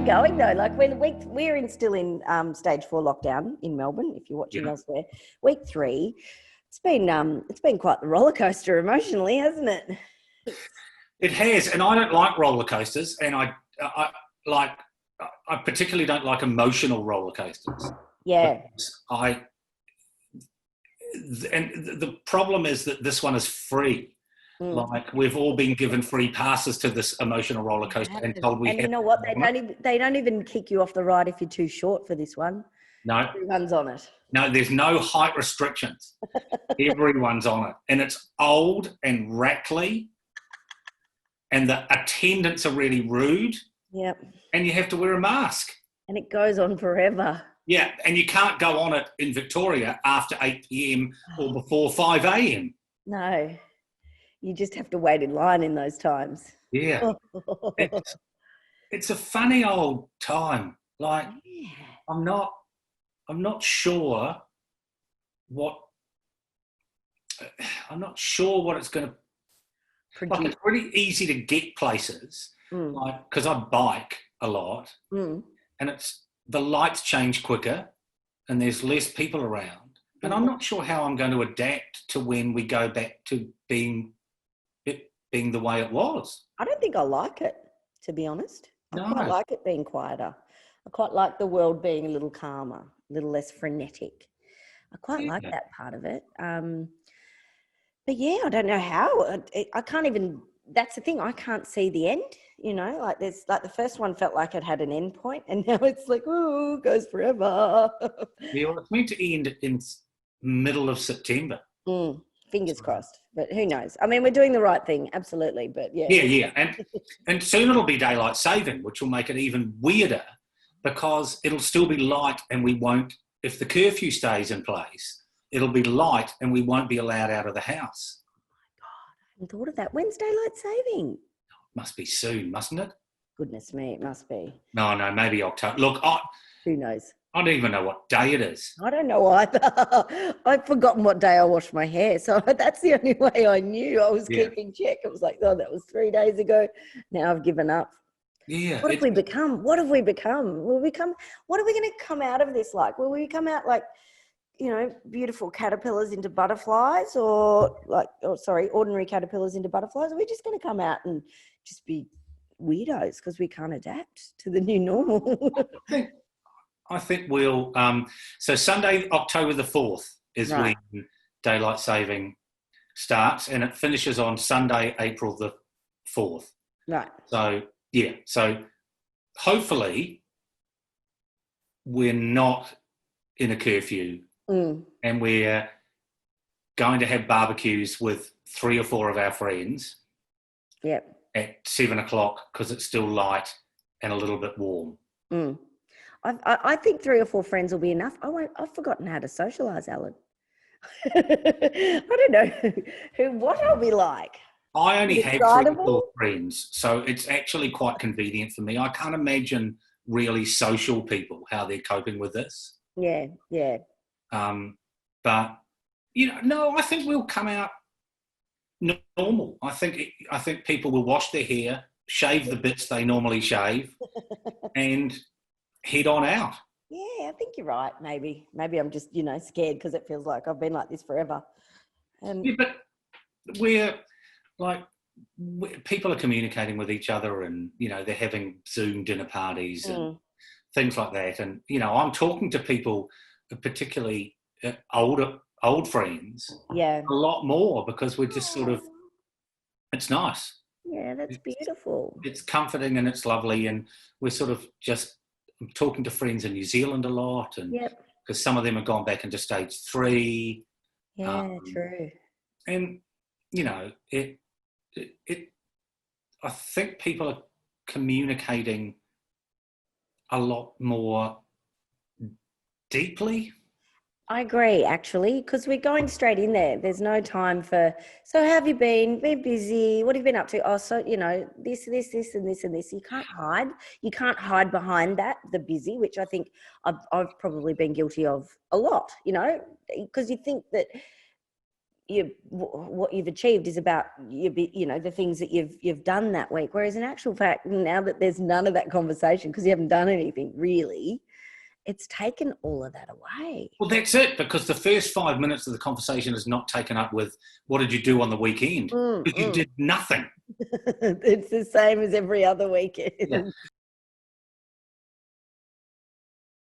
we going though? Like we're still in stage 4 lockdown in Melbourne. If you're watching elsewhere, week 3. It's been quite the roller coaster emotionally, hasn't it? It has, and I don't like roller coasters, and I particularly don't like emotional roller coasters. Yeah. And the problem is that this one is free. Like we've all been given free passes to this emotional roller coaster and told we. And you know what? They don't even kick you off the ride if you're too short for this one. No, everyone's on it. No, there's no height restrictions. Everyone's on it, and it's old and rattly, and the attendants are really rude. Yep. And you have to wear a mask. And it goes on forever. Yeah, and you can't go on it in Victoria after 8 p.m. or before 5 a.m. No. You just have to wait in line in those times. Yeah. It's a funny old time. Like, I'm not sure what it's going to produce. Like, it's really easy to get places, like, because I bike a lot, and the lights change quicker, and there's less people around, and I'm not sure how I'm going to adapt to when we go back to being the way it was. I don't think I like it, to be honest. No. I quite like it being quieter. I quite like the world being a little calmer, a little less frenetic. I quite like that part of it. But yeah, I don't know how. I can't even, that's the thing, I can't see the end, you know, like there's, like the first one felt like it had an end point, and now it's like, oh, it goes forever. Yeah, well, it's meant to end in middle of September. Fingers crossed, but who knows? I mean, we're doing the right thing, absolutely, but yeah. Yeah, and soon it'll be daylight saving, which will make it even weirder because it'll still be light, and we won't, if the curfew stays in place, it'll be light and we won't be allowed out of the house. Oh my God, I hadn't thought of that. When's daylight saving? Must be soon, mustn't it? Goodness me, it must be. No, maybe October. Look, who knows? I don't even know what day it is. I don't know either. I've forgotten what day I washed my hair. So that's the only way I knew. I was keeping check. It was like, oh, that was 3 days ago. Now I've given up. Yeah. What have we become? What are we going to come out of this like? Will we come out like, you know, beautiful caterpillars into butterflies, or ordinary caterpillars into butterflies? Are we just going to come out and just be weirdos because we can't adapt to the new normal? I think we'll. So Sunday, October the 4th is when daylight saving starts, and it finishes on Sunday, April the 4th. Right. So yeah. So hopefully we're not in a curfew, and we're going to have barbecues with 3 or 4 of our friends. Yep. At 7 o'clock because it's still light and a little bit warm. I think 3 or 4 friends will be enough. I've forgotten how to socialise, Alan. I don't know what I'll be like. I only have 3 or 4 friends, so it's actually quite convenient for me. I can't imagine really social people, how they're coping with this. Yeah. But, you know, no, I think we'll come out normal. I think people will wash their hair, shave the bits they normally shave, and head on out. Yeah, I think you're right. Maybe I'm just, you know, scared because it feels like I've been like this forever. Yeah, but we're like, people are communicating with each other, and, you know, they're having Zoom dinner parties and things like that. And, you know, I'm talking to people, particularly old friends, a lot more, because we're just sort of, it's nice. Yeah, that's beautiful. It's comforting and it's lovely, and we're sort of just, I'm talking to friends in New Zealand a lot, and because some of them have gone back into stage 3. Yeah, true. And, you know, I think people are communicating a lot more deeply. I agree, actually, because we're going straight in there. There's no time for, so how have you been? Been busy? What have you been up to? Oh, so, you know, this, and this, and this. You can't hide. You can't hide behind that, the busy, which I think I've probably been guilty of a lot, you know, because you think that what you've achieved is about the things that you've done that week. Whereas in actual fact, now that there's none of that conversation because you haven't done anything really, it's taken all of that away. Well, that's it, because the first 5 minutes of the conversation is not taken up with what did you do on the weekend? You did nothing. It's the same as every other weekend. Yeah.